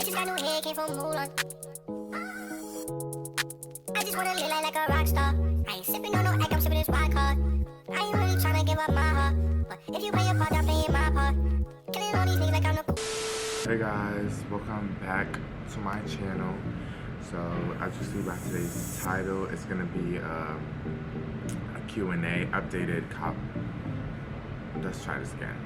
just got new hair, came from Mulan. I just wanna live like a rock star. I ain't sipping on no egg, I'm sipping this white card. I ain't really tryna give up my heart, but if you play your part, I'm playing my part. Killing all these niggas like I'm the. Hey guys, welcome back to my channel. So as you see by today's title, it's gonna be a Q&A updated Let's try this again.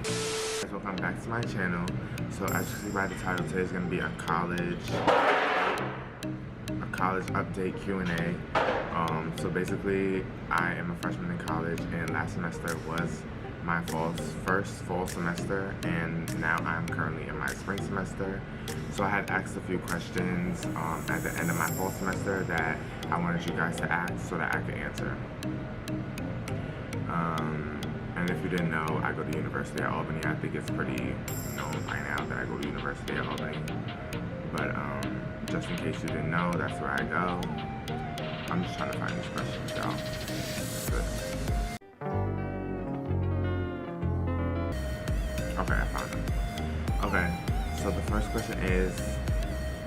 Guys, welcome back to my channel. So as you see by the title, today's gonna be a college update Q&A. So basically, I am a freshman in college, and last semester was my first fall semester, and now I'm currently in my spring semester. So I had asked a few questions at the end of my fall semester that I wanted you guys to ask so that I could answer. And if you didn't know, I go to University at Albany. I think it's pretty known by now that I go to University at Albany. But just in case you didn't know, that's where I go. I'm just trying to find these questions, y'all. Okay, I found them. Okay, so the first question is,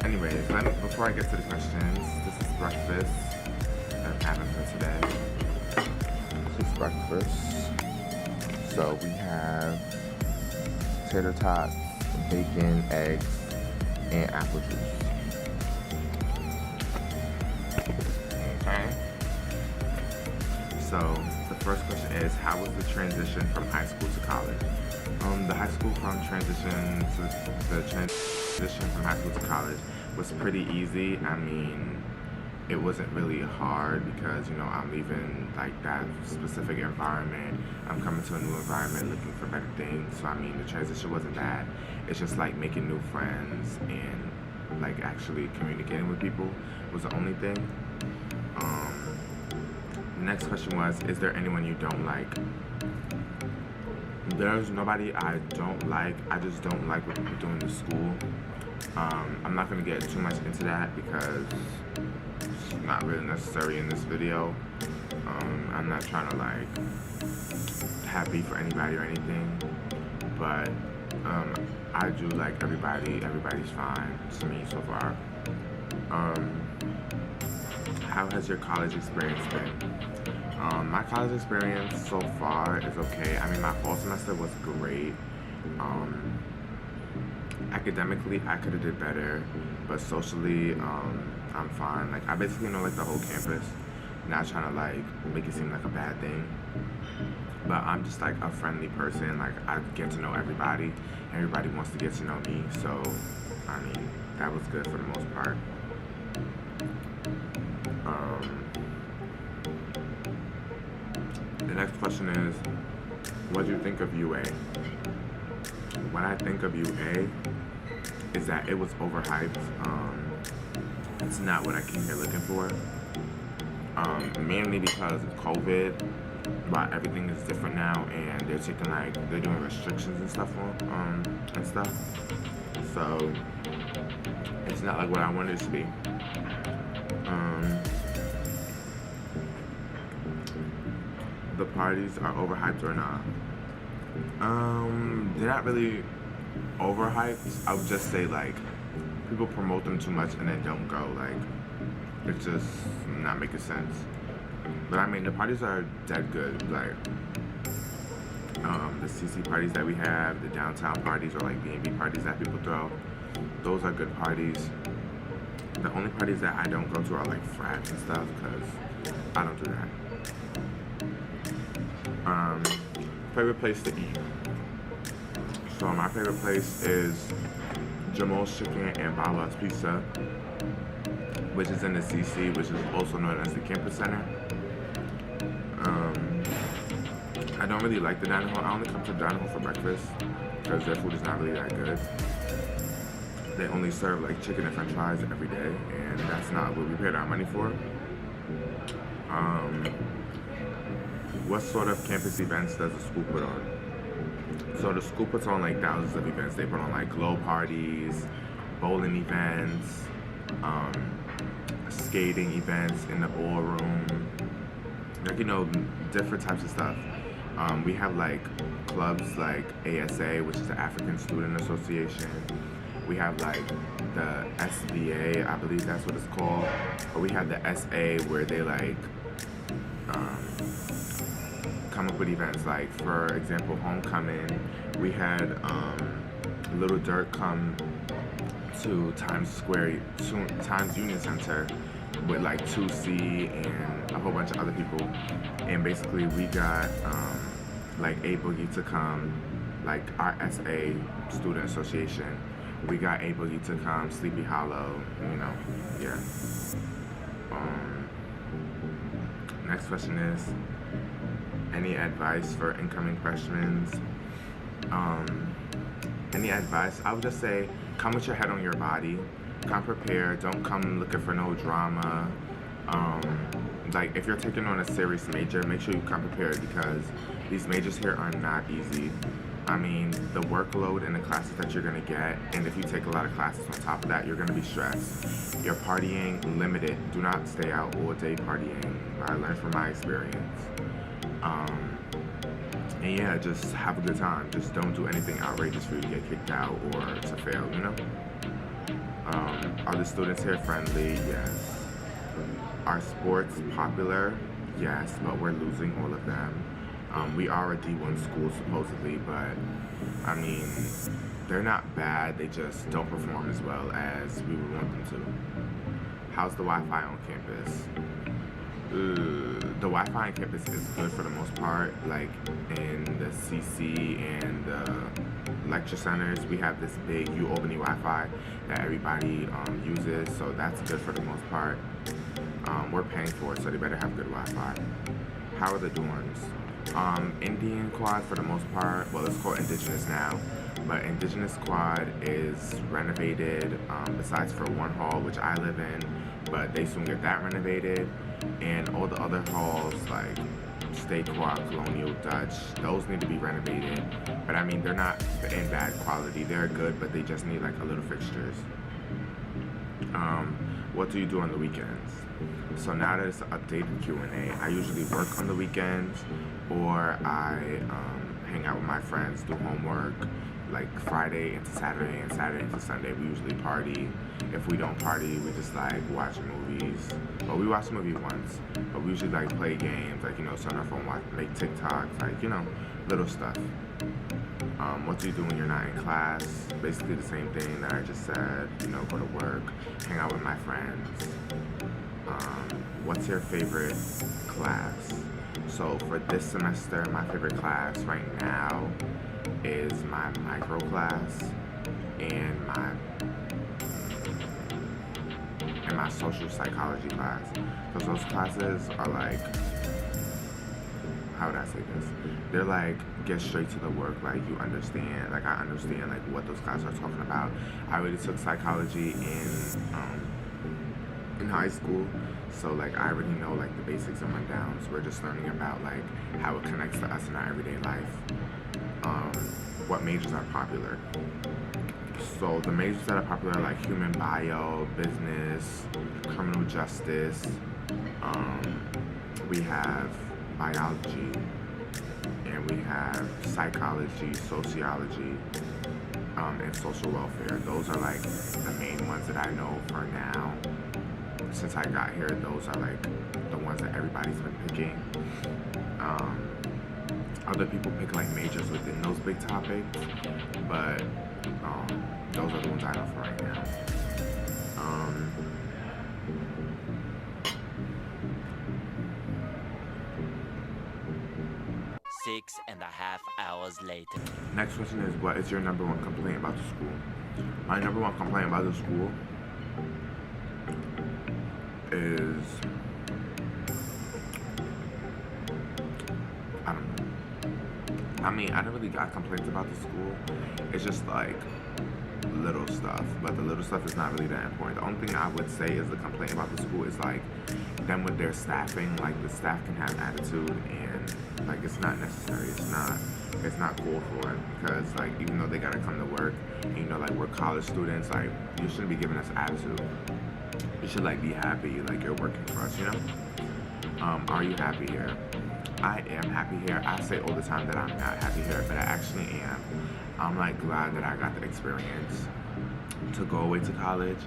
anyways, before I get to the questions, this is breakfast that I'm having for today. This is breakfast. So we have tater tots, bacon, eggs, and apple juice. Okay. So the first question is, how was the transition from high school to college? The transition from high school to college was pretty easy. I mean, it wasn't really hard because, you know, I'm leaving like that specific environment. I'm coming to a new environment looking for better things. So I mean, the transition wasn't bad. It's just like making new friends and like actually communicating with people was the only thing. The next question was, is there anyone you don't like? There's nobody I don't like. I just don't like what people do in the school. I'm not gonna get too much into that because it's not really necessary in this video. I'm not trying to like have beef for anybody or anything, but I do like everybody. Everybody's fine to me so far. How has your college experience been? My college experience so far is okay. I mean, my fall semester was great. Academically, I could have did better, but socially, I'm fine. Like, I basically know like the whole campus. Not trying to like make it seem like a bad thing, but I'm just like a friendly person. Like, I get to know everybody. Everybody wants to get to know me. So, I mean, that was good for the most part. The next question is, what do you think of UA? What I think of UA is that it was overhyped. It's not what I came here looking for. Mainly because of COVID, but everything is different now, and they're doing restrictions and stuff So it's not like what I wanted it to be. The parties are overhyped or not? They're not really overhyped. I would just say like people promote them too much and then don't go. Like, it's just not making sense. But I mean, the parties are dead good. Like the CC parties that we have, the downtown parties, or like B&B parties that people throw, those are good parties. The only parties that I don't go to are like frats and stuff because I don't do that. Favorite place to eat. So my favorite place is Jamal's Chicken and Baba's Pizza, which is in the CC, which is also known as the Campus Center. I don't really like the dining hall. I only come to the dining hall for breakfast because their food is not really that good. They only serve like chicken and french fries every day, and that's not what we paid our money for. What sort of campus events does the school put on? So the school puts on like thousands of events. They put on like glow parties, bowling events, skating events in the ballroom, like, you know, different types of stuff. We have like clubs like ASA, which is the African Student Association. We have like the SBA, I believe that's what it's called. Or we have the SA where they like come up with events. Like for example, homecoming, we had Little Dirk come to Times Union Center with like 2C and a whole bunch of other people, and basically we got like A Boogie to come, like our SA student association. We got A Boogie to come, Sleepy Hollow, you know, yeah. Next question is, any advice for incoming freshmen? Any advice? I would just say, come with your head on your body. Come prepared. Don't come looking for no drama. Like if you're taking on a serious major, make sure you come prepared because these majors here are not easy. I mean, the workload and the classes that you're gonna get, and if you take a lot of classes on top of that, you're gonna be stressed. You're partying, limited. Do not stay out all day partying. I learned from my experience. And yeah, just have a good time. Just don't do anything outrageous for you to get kicked out or to fail, you know? Are the students here friendly? Yes. Are sports popular? Yes, but we're losing all of them. We are a D1 school supposedly, but I mean, they're not bad. They just don't perform as well as we would want them to. How's the Wi-Fi on campus? The Wi-Fi on campus is good for the most part. Like in the CC and the lecture centers, we have this big U-Albany Wi-Fi that everybody uses, so that's good for the most part. We're paying for it, so they better have good Wi-Fi. How are the dorms? Indian quad for the most part. Well, it's called Indigenous now, but Indigenous quad is renovated besides for one hall, which I live in, but they soon get that renovated. And all the other halls, like State Quad, Colonial, Dutch, those need to be renovated. But I mean, they're not in bad quality. They're good, but they just need like a little fixtures. What do you do on the weekends? So now that it's an updated Q&A, I usually work on the weekends, or I hang out with my friends, do homework, like Friday into Saturday and Saturday into Sunday. We usually party. If we don't party, we just like watch movies. Well, we watched a movie once, but we usually like play games, like, you know, sit on our phone, make TikToks, like, you know, little stuff. What do you do when you're not in class? Basically the same thing that I just said, you know, go to work, hang out with my friends. What's your favorite class? So for this semester, my favorite class right now is my micro class and my social psychology class. Because those classes are like, how would I say this? They're like, get straight to the work, like you understand, like I understand like what those classes are talking about. I already took psychology in high school, so like I already know like the basics and rundowns. We're just learning about like how it connects to us in our everyday life. What majors are popular? So the majors that are popular are like human bio, business, criminal justice. We have biology, and we have psychology, sociology, and social welfare. Those are like the main ones that I know for now. Since I got here, those are like the ones that everybody's been picking. Other people pick like majors within those big topics, but those are the ones I know for right now. 6.5 hours later. Next question is, what is your number one complaint about the school? My number one complaint about the school is, I don't know. I mean, I don't really got complaints about the school. It's just like little stuff, but the little stuff is not really that important. The only thing I would say is the complaint about the school is like them with their staffing. Like the staff can have attitude, and like it's not necessary. It's not cool for it, because like even though they gotta come to work, and, you know, like we're college students, like you shouldn't be giving us attitude. You should like be happy, like you're working for us, you know? Are you happy here? I am happy here. I say all the time that I'm not happy here, but I actually am. I'm like glad that I got the experience. to go away to college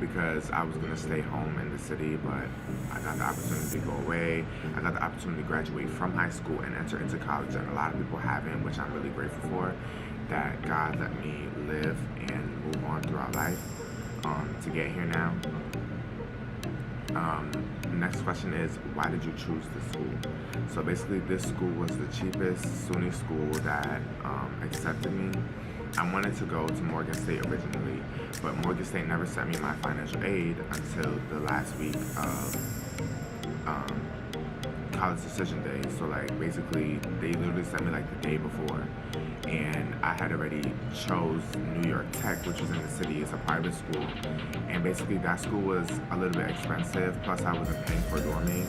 because I was gonna stay home in the city, but I got the opportunity to go away. I got the opportunity to graduate from high school and enter into college, and a lot of people haven't, which I'm really grateful for, that God let me live and move on throughout life to get here now. Next question is, why did you choose this school? So basically, this school was the cheapest SUNY school that accepted me. I wanted to go to Morgan State originally, but Morgan State never sent me my financial aid until the last week of college decision day. So like basically, they literally sent me like the day before, and I had already chose New York Tech, which was in the city. It's a private school, and basically that school was a little bit expensive. Plus, I wasn't paying for dorming,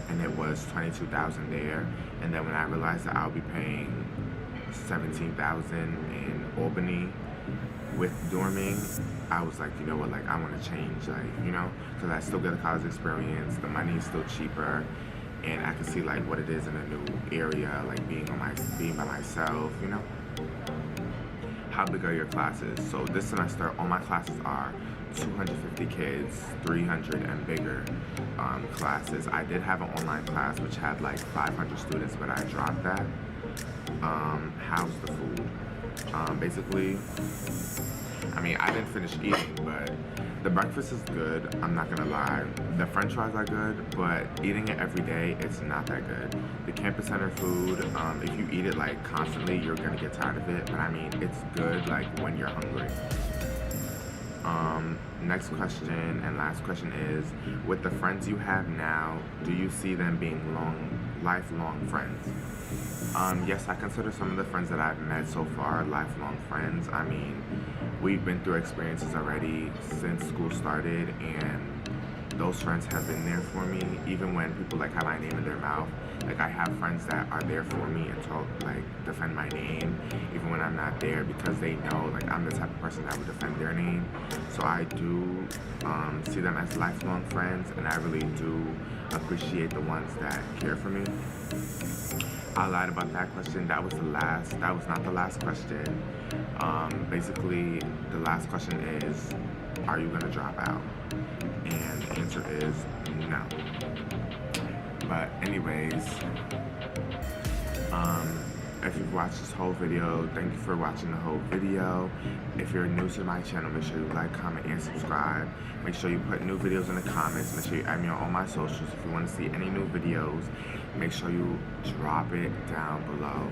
and it was $22,000 there. And then when I realized that I'll be paying $17,000 in Albany with dorming, I was like, you know what, like I want to change, like, you know, because I still get a college experience, the money is still cheaper, and I can see like what it is in a new area, like being by myself, you know. How big are your classes? So this semester, all my classes are 250 kids, 300 and bigger classes. I did have an online class which had like 500 students, but I dropped that. How's the food? Basically, I mean, I didn't finish eating, but the breakfast is good, I'm not gonna lie. The french fries are good, but eating it every day, it's not that good. The campus center food, if you eat it like constantly, you're gonna get tired of it, but I mean, it's good like when you're hungry. Next question and last question is, with the friends you have now, do you see them being lifelong friends? Yes, I consider some of the friends that I've met so far lifelong friends. I mean, we've been through experiences already since school started, and those friends have been there for me, even when people like have my name in their mouth. Like I have friends that are there for me and talk, like defend my name, even when I'm not there, because they know like I'm the type of person that would defend their name. So I do see them as lifelong friends, and I really do appreciate the ones that care for me. I lied about that question. That was not the last question. Basically, the last question is, are you gonna drop out? And the answer is no. But anyways, if you've watched this whole video, thank you for watching the whole video. If you're new to my channel, make sure you like, comment, and subscribe. Make sure you put new videos in the comments. Make sure you add me on all my socials. If you want to see any new videos, make sure you drop it down below.